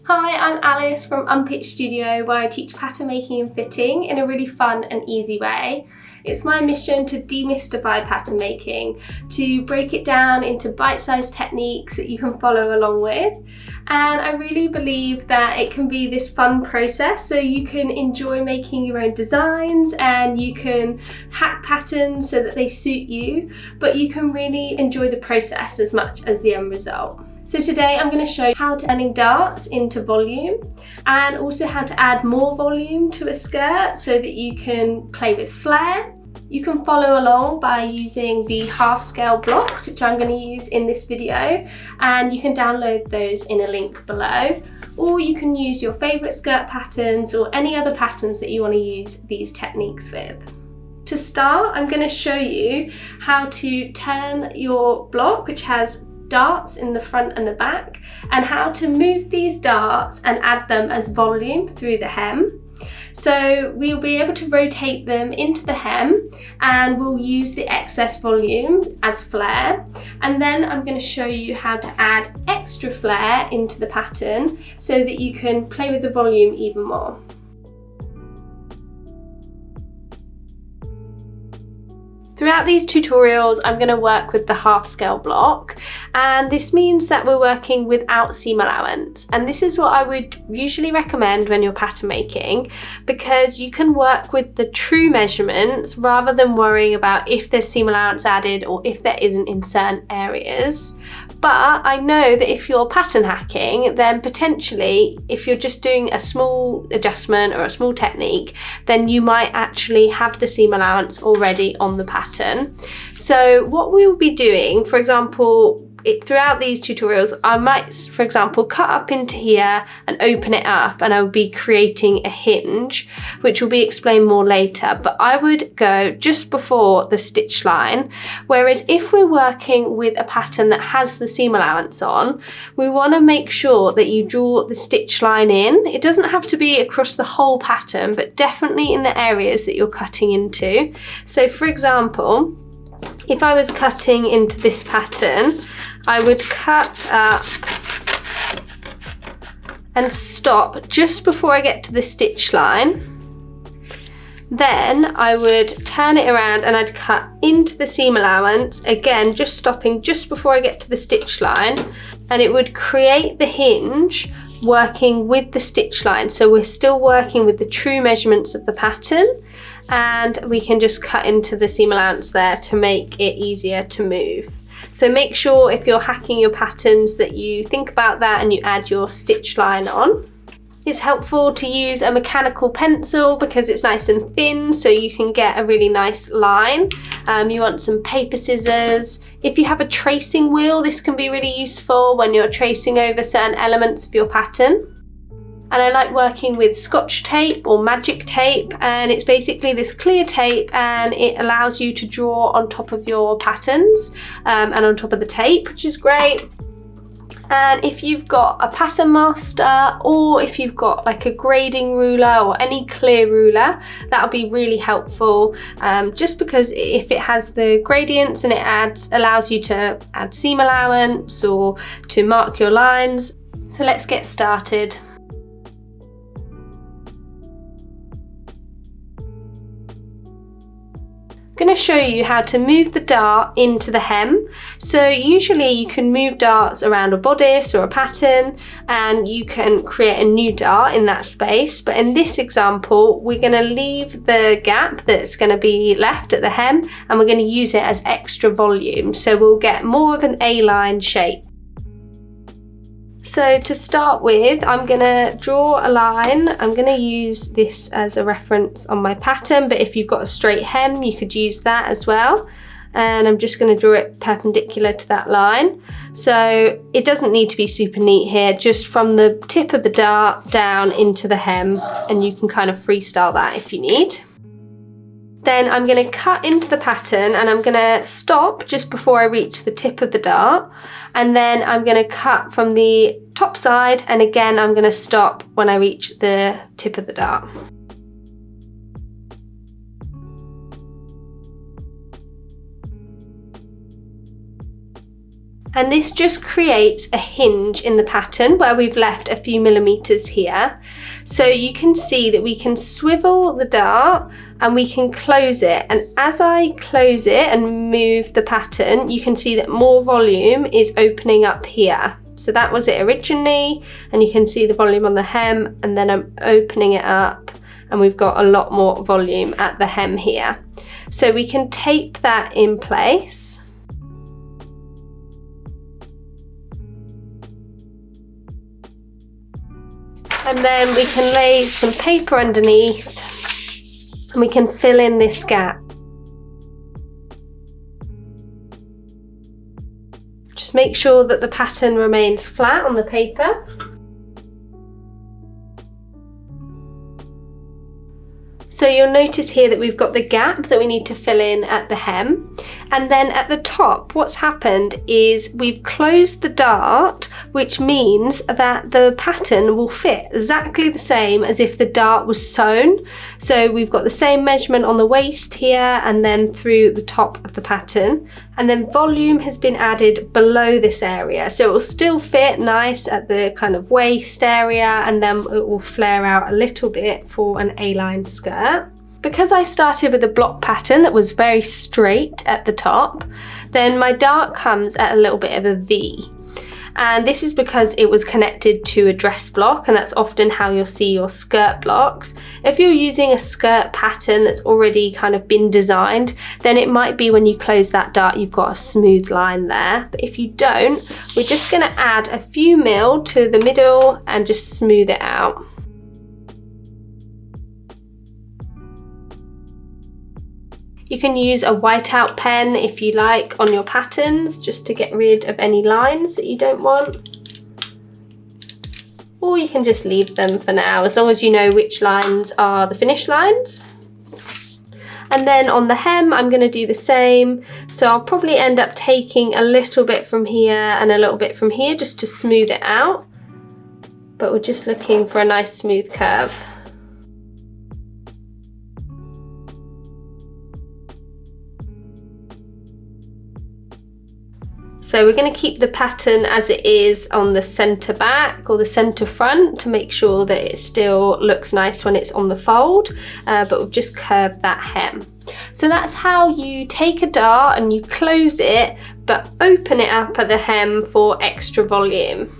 Hi, I'm Alice from Unpicked Studio, where I teach pattern making and fitting in a really fun and easy way. It's my mission to demystify pattern making, to break it down into bite-sized techniques that you can follow along with. And I really believe that it can be this fun process, so you can enjoy making your own designs and you can hack patterns so that they suit you, but you can really enjoy the process as much as the end result. So today I'm going to show you how to turn darts into volume and also how to add more volume to a skirt so that you can play with flare. You can follow along by using the half scale blocks, which I'm going to use in this video, and you can download those in a link below, or you can use your favourite skirt patterns or any other patterns that you want to use these techniques with. To start, I'm going to show you how to turn your block, which has darts in the front and the back, and how to move these darts and add them as volume through the hem. So we'll be able to rotate them into the hem and we'll use the excess volume as flare. And then I'm going to show you how to add extra flare into the pattern so that you can play with the volume even more. Throughout these tutorials, I'm going to work with the half scale block, and this means that we're working without seam allowance. And this is what I would usually recommend when you're pattern making, because you can work with the true measurements rather than worrying about if there's seam allowance added or if there isn't in certain areas. But I know that if you're pattern hacking, then potentially if you're just doing a small adjustment or a small technique, then you might actually have the seam allowance already on the pattern. So what we will be doing, for example, throughout these tutorials, I might, for example, cut up into here and open it up, and I will be creating a hinge, which will be explained more later, but I would go just before the stitch line. Whereas if we're working with a pattern that has the seam allowance on, we want to make sure that you draw the stitch line in. It doesn't have to be across the whole pattern, but definitely in the areas that you're cutting into. So for example, if I was cutting into this pattern, I would cut up and stop just before I get to the stitch line. Then I would turn it around and I'd cut into the seam allowance, again just stopping just before I get to the stitch line, and it would create the hinge working with the stitch line. So we're still working with the true measurements of the pattern, and we can just cut into the seam allowance there to make it easier to move. So make sure if you're hacking your patterns that you think about that and you add your stitch line on. It's helpful to use a mechanical pencil because it's nice and thin, so you can get a really nice line. You want some paper scissors. If you have a tracing wheel, this can be really useful when you're tracing over certain elements of your pattern. And I like working with Scotch tape or magic tape, and it's basically this clear tape and it allows you to draw on top of your patterns and on top of the tape, which is great. And if you've got a pattern master, or if you've got like a grading ruler or any clear ruler, that'll be really helpful, just because if it has the gradients, then it allows you to add seam allowance or to mark your lines. So let's get started. I'm going to show you how to move the dart into the hem. So usually you can move darts around a bodice or a pattern and you can create a new dart in that space, but in this example we're going to leave the gap that's going to be left at the hem and we're going to use it as extra volume, so we'll get more of an A-line shape. So to start with, I'm going to draw a line. I'm going to use this as a reference on my pattern, but if you've got a straight hem, you could use that as well. And I'm just going to draw it perpendicular to that line. So it doesn't need to be super neat here, just from the tip of the dart down into the hem, and you can kind of freestyle that if you need. Then I'm going to cut into the pattern and I'm going to stop just before I reach the tip of the dart, and then I'm going to cut from the top side, and again I'm going to stop when I reach the tip of the dart. And this just creates a hinge in the pattern where we've left a few millimeters here. So you can see that we can swivel the dart and we can close it. And as I close it and move the pattern, you can see that more volume is opening up here. So that was it originally, and you can see the volume on the hem, and then I'm opening it up and we've got a lot more volume at the hem here. So we can tape that in place. And then we can lay some paper underneath and we can fill in this gap. Just make sure that the pattern remains flat on the paper. So you'll notice here that we've got the gap that we need to fill in at the hem. And then at the top, what's happened is we've closed the dart, which means that the pattern will fit exactly the same as if the dart was sewn. So we've got the same measurement on the waist here and then through the top of the pattern. And then volume has been added below this area. So it will still fit nice at the kind of waist area, and then it will flare out a little bit for an A-line skirt. Because I started with a block pattern that was very straight at the top, then my dart comes at a little bit of a V. And this is because it was connected to a dress block, and that's often how you'll see your skirt blocks. If you're using a skirt pattern that's already kind of been designed, then it might be when you close that dart you've got a smooth line there. But if you don't, we're just going to add a few mil to the middle and just smooth it out. You can use a whiteout pen if you like on your patterns, just to get rid of any lines that you don't want. Or you can just leave them for now, as long as you know which lines are the finish lines. And then on the hem, I'm going to do the same. So I'll probably end up taking a little bit from here and a little bit from here just to smooth it out. But we're just looking for a nice smooth curve. So we're going to keep the pattern as it is on the centre back or the centre front to make sure that it still looks nice when it's on the fold, but we've just curved that hem. So that's how you take a dart and you close it, but open it up at the hem for extra volume.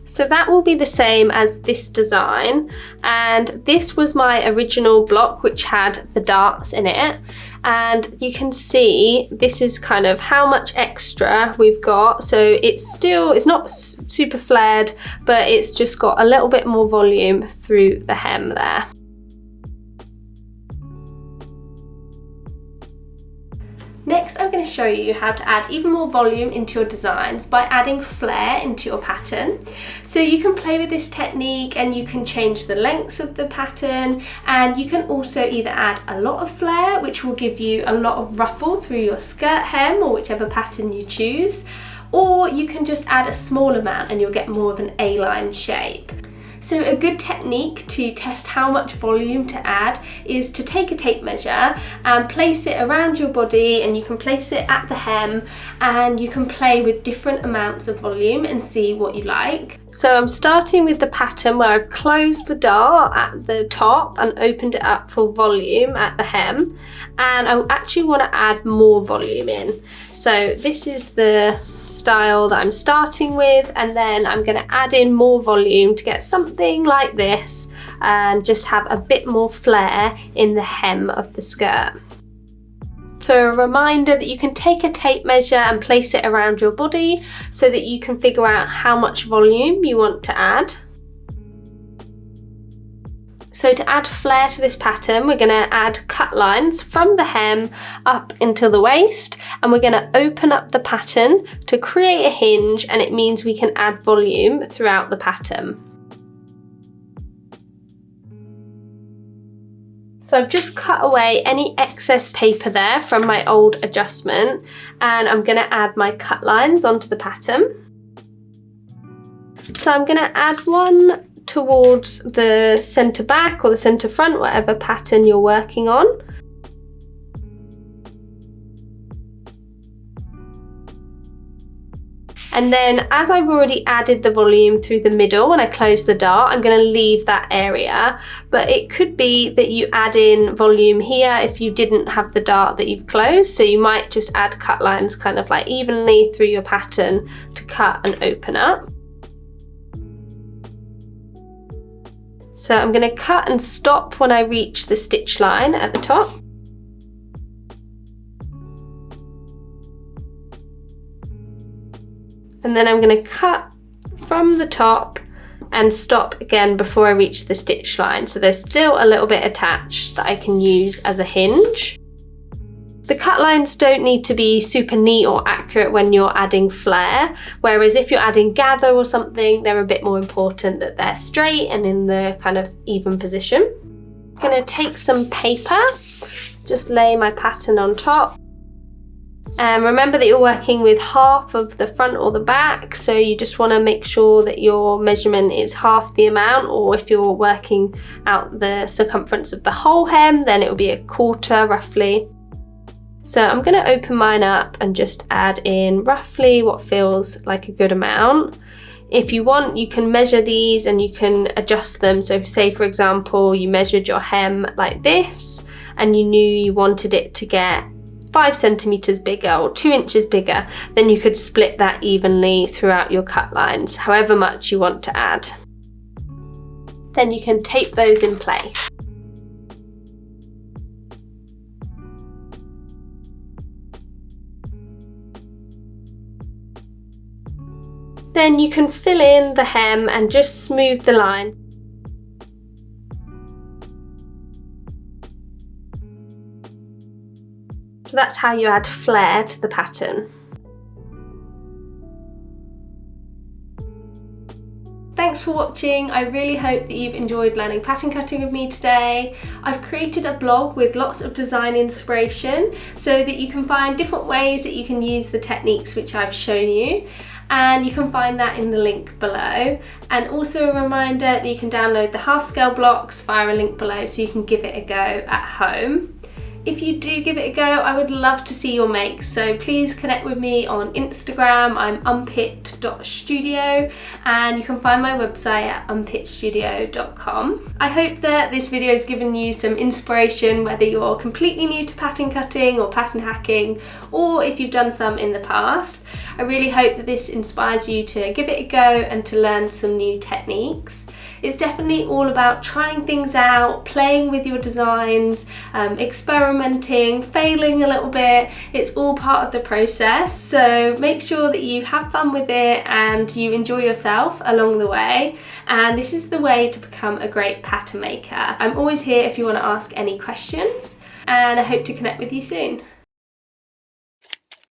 So that will be the same as this design, and this was my original block which had the darts in it, and you can see this is kind of how much extra we've got. So it's not super flared, but it's just got a little bit more volume through the hem there. Next, I'm going to show you how to add even more volume into your designs by adding flare into your pattern. So you can play with this technique and you can change the lengths of the pattern, and you can also either add a lot of flare, which will give you a lot of ruffle through your skirt hem or whichever pattern you choose, or you can just add a small amount and you'll get more of an A-line shape. So a good technique to test how much volume to add is to take a tape measure and place it around your body, and you can place it at the hem, and you can play with different amounts of volume and see what you like. So I'm starting with the pattern where I've closed the dart at the top and opened it up for volume at the hem, and I actually want to add more volume in. So this is the style that I'm starting with, and then I'm going to add in more volume to get something like this and just have a bit more flare in the hem of the skirt. So a reminder that you can take a tape measure and place it around your body so that you can figure out how much volume you want to add. So to add flare to this pattern, we're going to add cut lines from the hem up until the waist, and we're going to open up the pattern to create a hinge, and it means we can add volume throughout the pattern. So I've just cut away any excess paper there from my old adjustment, and I'm going to add my cut lines onto the pattern. So I'm going to add one towards the centre back or the centre front, whatever pattern you're working on. And then as I've already added the volume through the middle when I close the dart, I'm going to leave that area, but it could be that you add in volume here if you didn't have the dart that you've closed, so you might just add cut lines kind of like evenly through your pattern to cut and open up. So I'm going to cut and stop when I reach the stitch line at the top. And then I'm going to cut from the top and stop again before I reach the stitch line. So there's still a little bit attached that I can use as a hinge. The cut lines don't need to be super neat or accurate when you're adding flare, whereas if you're adding gather or something, they're a bit more important that they're straight and in the kind of even position. I'm going to take some paper, just lay my pattern on top. And remember that you're working with half of the front or the back, so you just want to make sure that your measurement is half the amount, or if you're working out the circumference of the whole hem, then it will be a quarter roughly. So I'm going to open mine up and just add in roughly what feels like a good amount. If you want, you can measure these and you can adjust them. So say for example, you measured your hem like this and you knew you wanted it to get 5 centimeters bigger or 2 inches bigger, then you could split that evenly throughout your cut lines, however much you want to add. Then you can tape those in place. Then you can fill in the hem and just smooth the lines. So that's how you add flare to the pattern. Thanks for watching. I really hope that you've enjoyed learning pattern cutting with me today. I've created a blog with lots of design inspiration so that you can find different ways that you can use the techniques which I've shown you. And you can find that in the link below. And also a reminder that you can download the half scale blocks via a link below so you can give it a go at home. If you do give it a go, I would love to see your makes, so please connect with me on Instagram. I'm unpicked.studio, and you can find my website at unpickedstudio.com. I hope that this video has given you some inspiration, whether you're completely new to pattern cutting or pattern hacking, or if you've done some in the past. I really hope that this inspires you to give it a go and to learn some new techniques. It's definitely all about trying things out, playing with your designs, experimenting, failing a little bit. It's all part of the process, so make sure that you have fun with it and you enjoy yourself along the way. And this is the way to become a great pattern maker. I'm always here if you want to ask any questions, and I hope to connect with you soon.